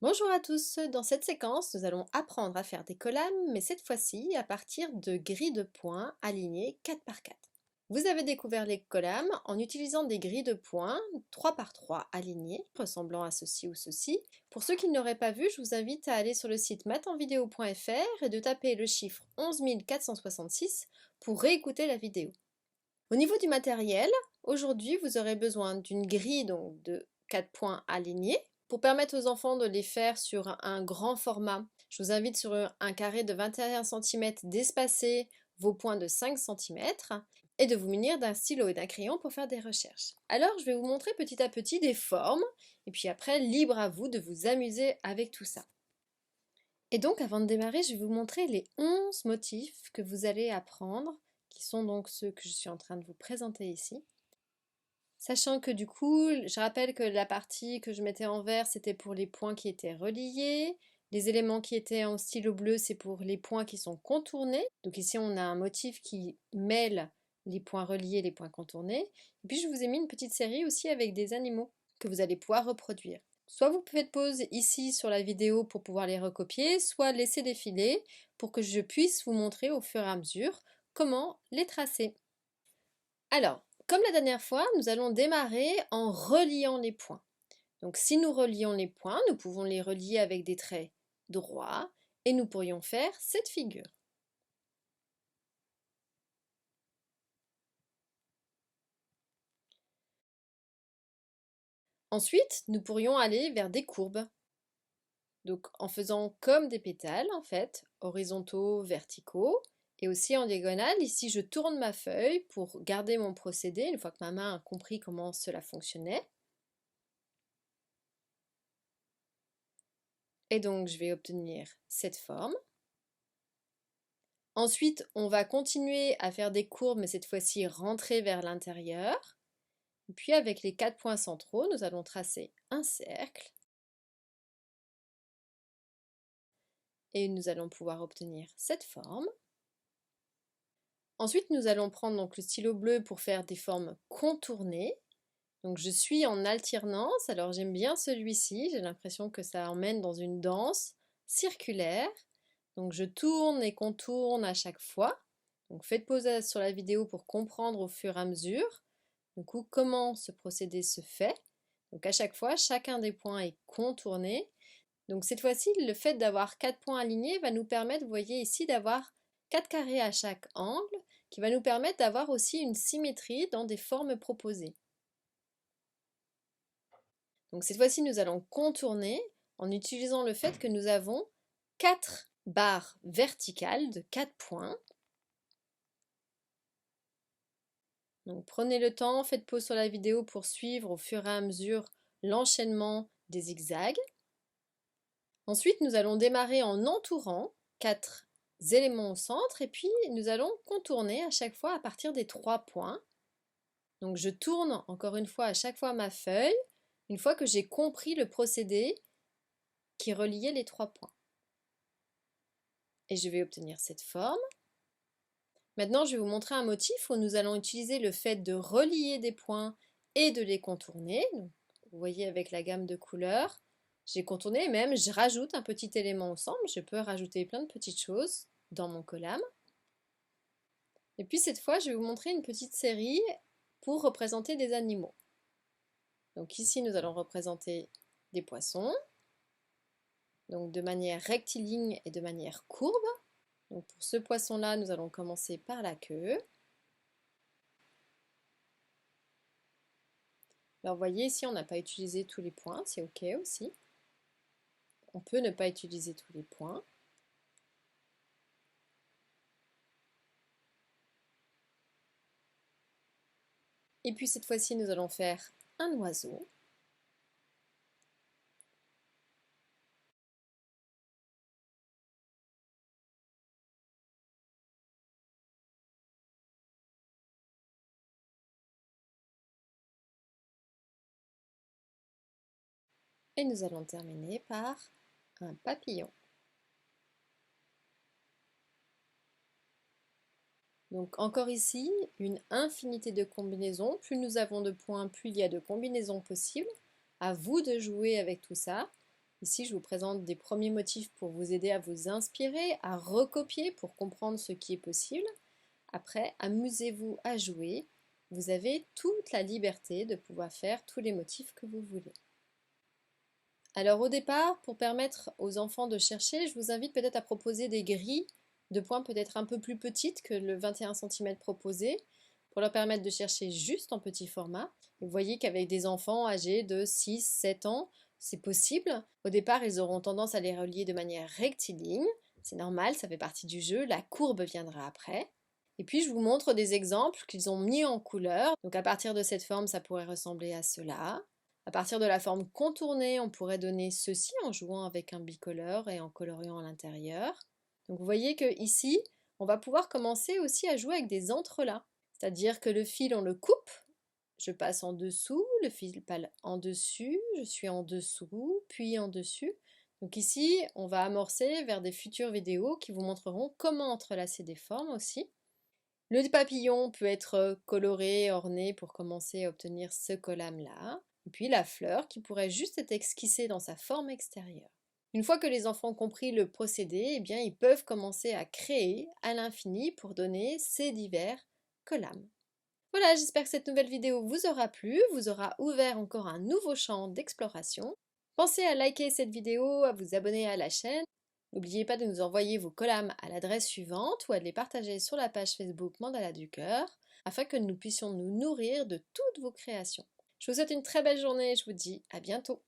Bonjour à tous, dans cette séquence, nous allons apprendre à faire des collames, mais cette fois-ci à partir de grilles de points alignées 4 par 4. Vous avez découvert les collames en utilisant des grilles de points 3 par 3 alignées, ressemblant à ceci ou ceci. Pour ceux qui ne l'auraient pas vu, je vous invite à aller sur le site mathenvideo.fr et de taper le chiffre 11 466 pour réécouter la vidéo. Au niveau du matériel, aujourd'hui vous aurez besoin d'une grille donc, de 4 points alignés. Pour permettre aux enfants de les faire sur un grand format, je vous invite sur un carré de 21 cm d'espacer vos points de 5 cm et de vous munir d'un stylo et d'un crayon pour faire des recherches. Alors je vais vous montrer petit à petit des formes et puis après libre à vous de vous amuser avec tout ça. Et donc avant de démarrer, je vais vous montrer les 11 motifs que vous allez apprendre, qui sont donc ceux que je suis en train de vous présenter ici. Sachant que du coup, je rappelle que la partie que je mettais en vert, c'était pour les points qui étaient reliés. Les éléments qui étaient en stylo bleu, c'est pour les points qui sont contournés. Donc ici, on a un motif qui mêle les points reliés et les points contournés. Et puis, je vous ai mis une petite série aussi avec des animaux que vous allez pouvoir reproduire. Soit vous faites pause ici sur la vidéo pour pouvoir les recopier, soit laisser défiler pour que je puisse vous montrer au fur et à mesure comment les tracer. Alors, comme la dernière fois, nous allons démarrer en reliant les points. Donc si nous relions les points, nous pouvons les relier avec des traits droits et nous pourrions faire cette figure. Ensuite, nous pourrions aller vers des courbes. Donc en faisant comme des pétales en fait, horizontaux, verticaux et aussi en diagonale. Ici, je tourne ma feuille pour garder mon procédé une fois que ma main a compris comment cela fonctionnait. Et donc, je vais obtenir cette forme. Ensuite, on va continuer à faire des courbes, mais cette fois-ci rentrer vers l'intérieur. Puis avec les 4 points centraux, nous allons tracer un cercle. Et nous allons pouvoir obtenir cette forme. Ensuite, nous allons prendre donc le stylo bleu pour faire des formes contournées. Donc je suis en alternance, alors j'aime bien celui-ci, j'ai l'impression que ça emmène dans une danse circulaire. Donc je tourne et contourne à chaque fois. Donc faites pause sur la vidéo pour comprendre au fur et à mesure du coup comment ce procédé se fait. Donc à chaque fois, chacun des points est contourné. Donc cette fois-ci, le fait d'avoir 4 points alignés va nous permettre, vous voyez ici, d'avoir 4 carrés à chaque angle, qui va nous permettre d'avoir aussi une symétrie dans des formes proposées. Donc cette fois-ci, nous allons contourner en utilisant le fait que nous avons 4 barres verticales de 4 points. Donc prenez le temps, faites pause sur la vidéo pour suivre au fur et à mesure l'enchaînement des zigzags. Ensuite, nous allons démarrer en entourant 4 éléments au centre et puis nous allons contourner à chaque fois à partir des 3 points. Donc je tourne encore une fois à chaque fois ma feuille, une fois que j'ai compris le procédé qui reliait les 3 points. Et je vais obtenir cette forme. Maintenant, je vais vous montrer un motif où nous allons utiliser le fait de relier des points et de les contourner. Donc, vous voyez avec la gamme de couleurs, j'ai contourné et même je rajoute un petit élément ensemble. Je peux rajouter plein de petites choses dans mon collage. Et puis cette fois, je vais vous montrer une petite série pour représenter des animaux. Donc ici, nous allons représenter des poissons, donc de manière rectiligne et de manière courbe. Donc pour ce poisson-là, nous allons commencer par la queue. Alors vous voyez ici, on n'a pas utilisé tous les points, c'est OK aussi. On peut ne pas utiliser tous les points. Et puis cette fois-ci, nous allons faire un oiseau. Et nous allons terminer par un papillon. Donc encore ici, une infinité de combinaisons. Plus nous avons de points, plus il y a de combinaisons possibles. À vous de jouer avec tout ça. Ici, je vous présente des premiers motifs pour vous aider à vous inspirer, à recopier pour comprendre ce qui est possible. Après, amusez-vous à jouer. Vous avez toute la liberté de pouvoir faire tous les motifs que vous voulez. Alors au départ, pour permettre aux enfants de chercher, je vous invite peut-être à proposer des grilles de points peut-être un peu plus petites que le 21 cm proposé, pour leur permettre de chercher juste en petit format. Vous voyez qu'avec des enfants âgés de 6-7 ans, c'est possible. Au départ, ils auront tendance à les relier de manière rectiligne. C'est normal, ça fait partie du jeu, la courbe viendra après. Et puis je vous montre des exemples qu'ils ont mis en couleur. Donc à partir de cette forme, ça pourrait ressembler à cela. À partir de la forme contournée, on pourrait donner ceci en jouant avec un bicolore et en coloriant à l'intérieur. Donc vous voyez que ici, on va pouvoir commencer aussi à jouer avec des entrelacs. C'est-à-dire que le fil, on le coupe, je passe en dessous, le fil passe en dessus, je suis en dessous, puis en dessus. Donc ici, on va amorcer vers des futures vidéos qui vous montreront comment entrelacer des formes aussi. Le papillon peut être coloré, orné pour commencer à obtenir ce collame-là. Et puis la fleur qui pourrait juste être esquissée dans sa forme extérieure. Une fois que les enfants ont compris le procédé, eh bien, ils peuvent commencer à créer à l'infini pour donner ces divers collames. Voilà, j'espère que cette nouvelle vidéo vous aura plu, vous aura ouvert encore un nouveau champ d'exploration. Pensez à liker cette vidéo, à vous abonner à la chaîne. N'oubliez pas de nous envoyer vos collames à l'adresse suivante ou à de les partager sur la page Facebook Mandala du Cœur afin que nous puissions nous nourrir de toutes vos créations. Je vous souhaite une très belle journée et je vous dis à bientôt.